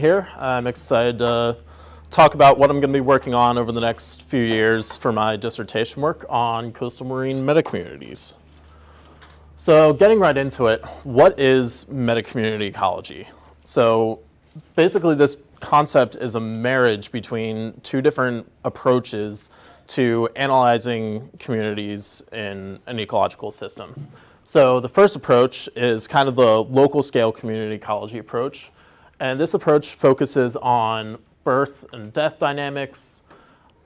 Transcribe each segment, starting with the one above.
Here. I'm excited to talk about what I'm going to be working on over the next few years for my dissertation work on coastal marine metacommunities. So getting right into it, what is metacommunity ecology? So basically this concept is a marriage between two different approaches to analyzing communities in an ecological system. So the first approach is kind of the local scale community ecology approach. And this approach focuses on birth and death dynamics,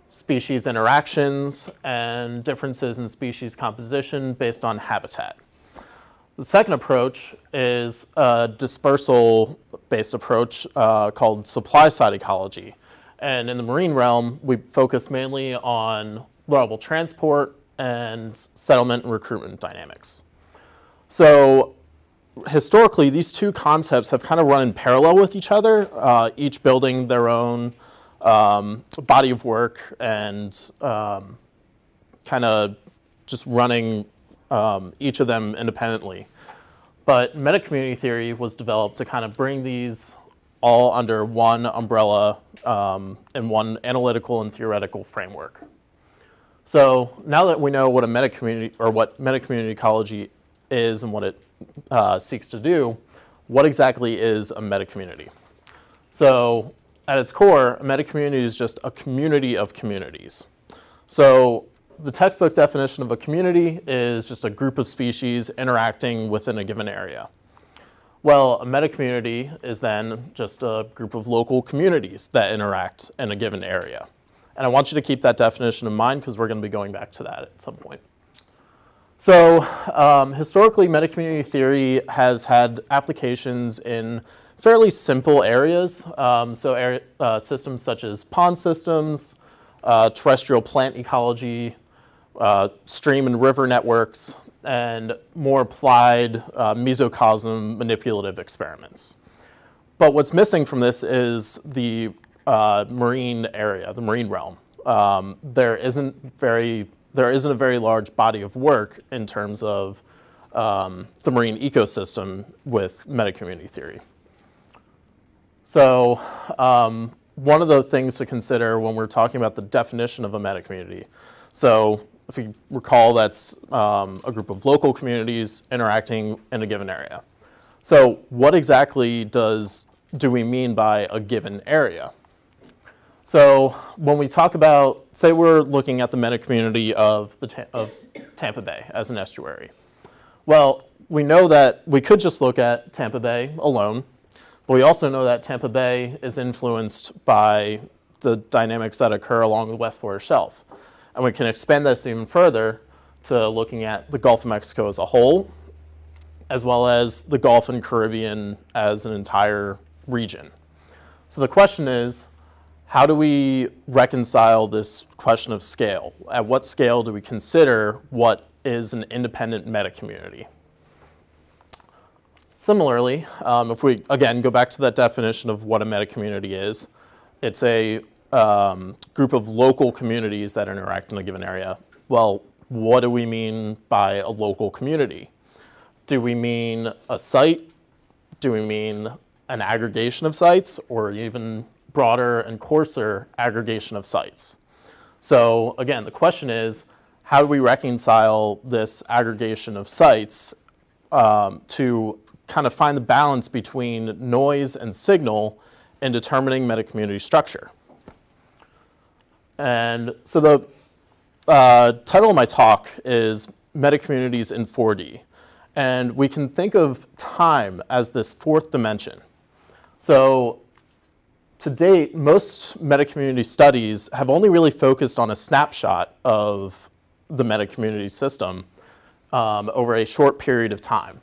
species interactions, and differences in species composition based on habitat. The second approach is a dispersal-based approach called supply-side ecology. And in the marine realm, we focus mainly on low-level transport and settlement and recruitment dynamics. So historically, these two concepts have kind of run in parallel with each other, each building their own body of work and kind of just running each of them independently. But metacommunity theory was developed to kind of bring these all under one umbrella and one analytical and theoretical framework. So now that we know what a metacommunity or what metacommunity ecology is and what it seeks to do, what exactly is a metacommunity? So at its core, a metacommunity is just a community of communities. So the textbook definition of a community is just a group of species interacting within a given area. Well, a metacommunity is then just a group of local communities that interact in a given area. And I want you to keep that definition in mind because we're going to be going back to that at some point. So historically, metacommunity theory has had applications in fairly simple areas. Systems such as pond systems, terrestrial plant ecology, stream and river networks, and more applied mesocosm manipulative experiments. But what's missing from this is the marine area, the marine realm. There isn't a very large body of work in terms of the marine ecosystem with metacommunity theory. So one of the things to consider when we're talking about the definition of a metacommunity, so if you recall, that's a group of local communities interacting in a given area. So what exactly do we mean by a given area? So when we talk about, say we're looking at the metacommunity of Tampa Bay as an estuary. Well, we know that we could just look at Tampa Bay alone, but we also know that Tampa Bay is influenced by the dynamics that occur along the West Florida Shelf. And we can expand this even further to looking at the Gulf of Mexico as a whole, as well as the Gulf and Caribbean as an entire region. So the question is, how do we reconcile this question of scale? At what scale do we consider what is an independent metacommunity? Similarly, if we, again, go back to that definition of what a metacommunity is, it's a group of local communities that interact in a given area. Well, what do we mean by a local community? Do we mean a site? Do we mean an aggregation of sites, or even broader and coarser aggregation of sites? So again, the question is, how do we reconcile this aggregation of sites to kind of find the balance between noise and signal in determining metacommunity structure? And so the title of my talk is Metacommunities in 4D. And we can think of time as this fourth dimension. So to date, most metacommunity studies have only really focused on a snapshot of the metacommunity system over a short period of time.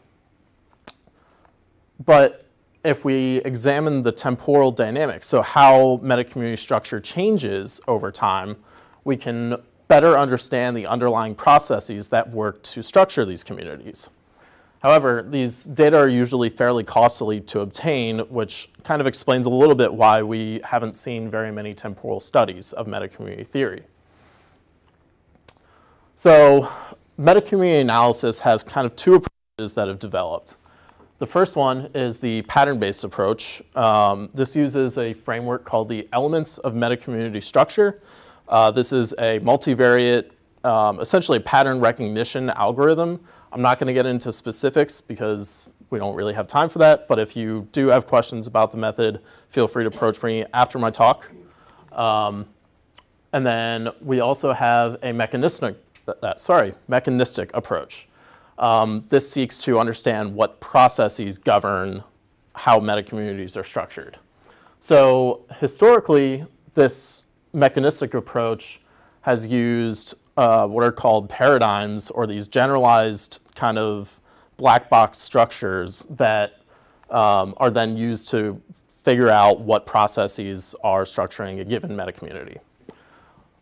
But if we examine the temporal dynamics, so how metacommunity structure changes over time, we can better understand the underlying processes that work to structure these communities. However, these data are usually fairly costly to obtain, which kind of explains a little bit why we haven't seen very many temporal studies of metacommunity theory. So metacommunity analysis has kind of two approaches that have developed. The first one is the pattern-based approach. This uses a framework called the Elements of Metacommunity Structure. This is a multivariate, essentially pattern recognition algorithm. I'm not going to get into specifics because we don't really have time for that, but if you do have questions about the method, feel free to approach me after my talk. And then we also have a mechanistic approach. This seeks to understand what processes govern how metacommunities are structured. So historically, this mechanistic approach has used what are called paradigms, or these generalized kind of black box structures that are then used to figure out what processes are structuring a given metacommunity.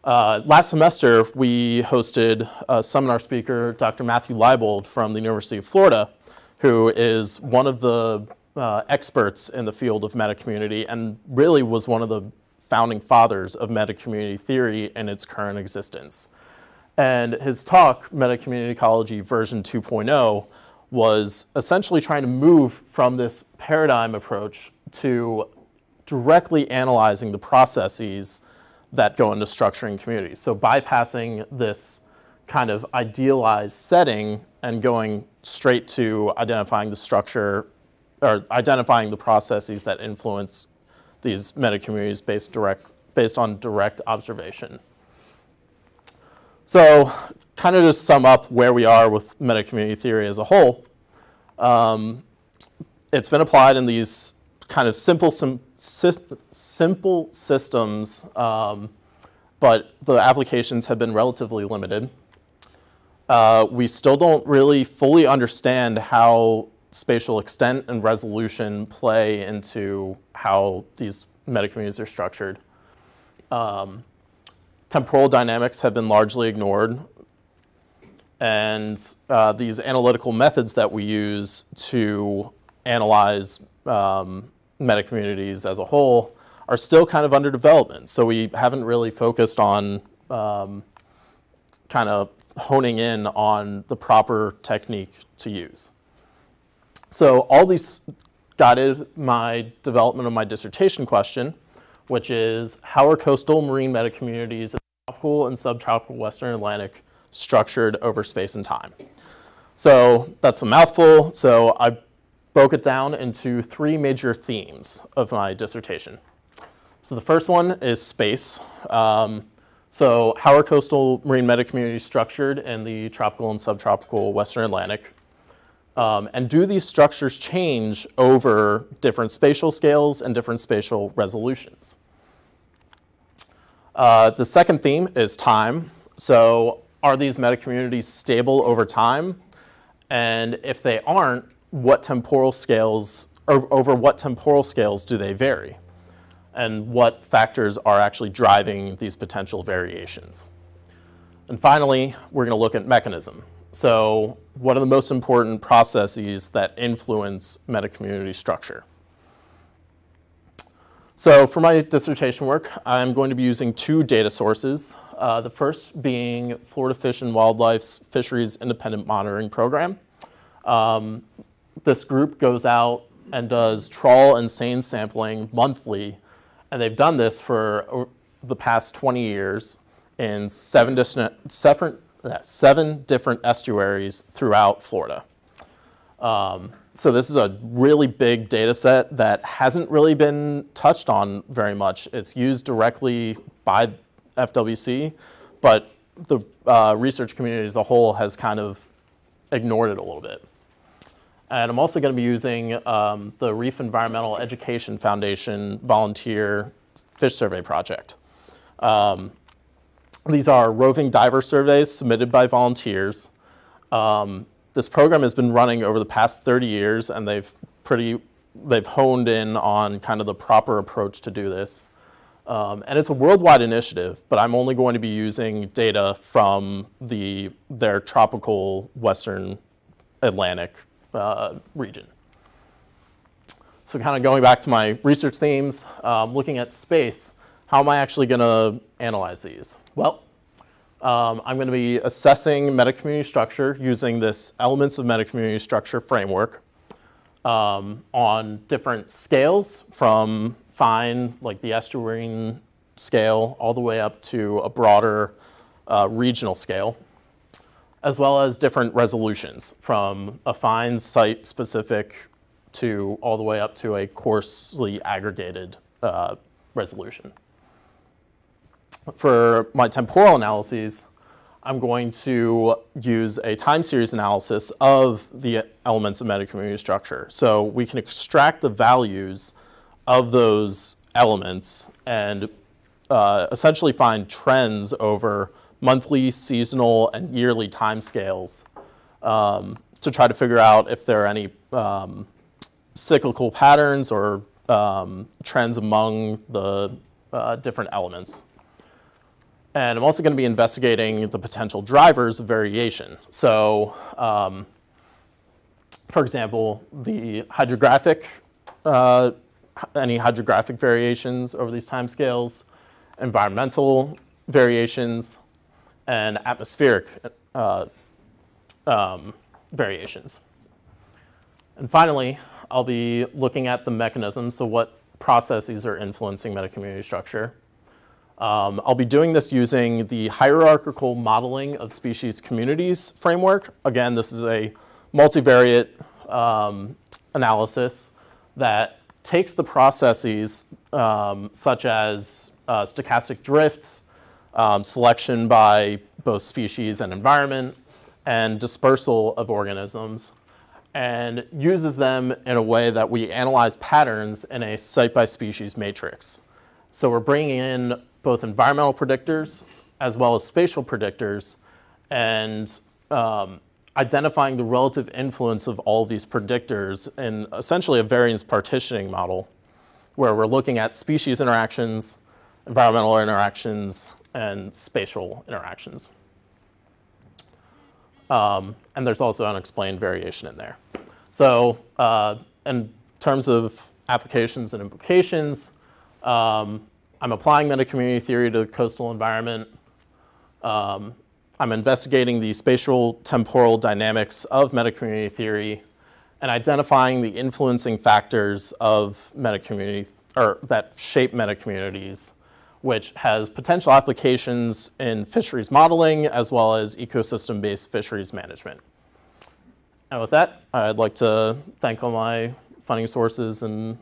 Last semester, we hosted a seminar speaker, Dr. Matthew Leibold from the University of Florida, who is one of the experts in the field of metacommunity and really was one of the founding fathers of metacommunity theory in its current existence. And his talk, Metacommunity Ecology version 2.0, was essentially trying to move from this paradigm approach to directly analyzing the processes that go into structuring communities. So bypassing this kind of idealized setting and going straight to identifying the structure, or identifying the processes that influence these metacommunities based on direct observation. So kind of just sum up where we are with metacommunity theory as a whole. It's been applied in these kind of simple systems, but the applications have been relatively limited. We still don't really fully understand how spatial extent and resolution play into how these metacommunities are structured. Temporal dynamics have been largely ignored, and these analytical methods that we use to analyze metacommunities as a whole are still kind of under development. So we haven't really focused on kind of honing in on the proper technique to use. So all these guided my development of my dissertation question, which is how are coastal marine metacommunities in the tropical and subtropical Western Atlantic structured over space and time? So that's a mouthful. So I broke it down into three major themes of my dissertation. So the first one is space. So how are coastal marine metacommunities structured in the tropical and subtropical Western Atlantic? And do these structures change over different spatial scales and different spatial resolutions? The second theme is time. So are these metacommunities stable over time? And if they aren't, what temporal scales, or over what temporal scales do they vary? And what factors are actually driving these potential variations? And finally, we're going to look at mechanism. So what are the most important processes that influence metacommunity structure? So for my dissertation work, I'm going to be using two data sources. The first being Florida Fish and Wildlife's Fisheries Independent Monitoring Program. This group goes out and does trawl and seine sampling monthly, and they've done this for the past 20 years in seven different estuaries throughout Florida. So this is a really big data set that hasn't really been touched on very much. It's used directly by FWC, but the research community as a whole has kind of ignored it a little bit. And I'm also going to be using the Reef Environmental Education Foundation volunteer fish survey project. These are roving diver surveys submitted by volunteers. This program has been running over the past 30 years, and they've honed in on kind of the proper approach to do this. And it's a worldwide initiative, but I'm only going to be using data from their tropical Western Atlantic region. So kind of going back to my research themes, looking at space, how am I actually going to analyze these? Well, I'm going to be assessing metacommunity structure using this Elements of Metacommunity Structure framework. on different scales from fine, like the estuarine scale, all the way up to a broader regional scale, as well as different resolutions from a fine site-specific to all the way up to a coarsely aggregated resolution. For my temporal analyses, I'm going to use a time series analysis of the elements of metacommunity structure. So we can extract the values of those elements and essentially find trends over monthly, seasonal, and yearly timescales to try to figure out if there are any cyclical patterns or trends among the different elements. And I'm also going to be investigating the potential drivers of variation. So, for example, the hydrographic, any hydrographic variations over these timescales, environmental variations, and atmospheric variations. And finally, I'll be looking at the mechanisms, so what processes are influencing metacommunity structure. I'll be doing this using the hierarchical modeling of species communities framework. Again, this is a multivariate analysis that takes the processes such as stochastic drift, selection by both species and environment, and dispersal of organisms, and uses them in a way that we analyze patterns in a site-by-species matrix. So we're bringing in both environmental predictors as well as spatial predictors and identifying the relative influence of all of these predictors in essentially a variance partitioning model where we're looking at species interactions, environmental interactions, and spatial interactions. And there's also unexplained variation in there. So in terms of applications and implications, I'm applying metacommunity theory to the coastal environment. I'm investigating the spatial temporal dynamics of metacommunity theory and identifying the influencing factors of metacommunity, or that shape metacommunities, which has potential applications in fisheries modeling as well as ecosystem-based fisheries management. And with that, I'd like to thank all my funding sources and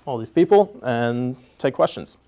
all these people and take questions.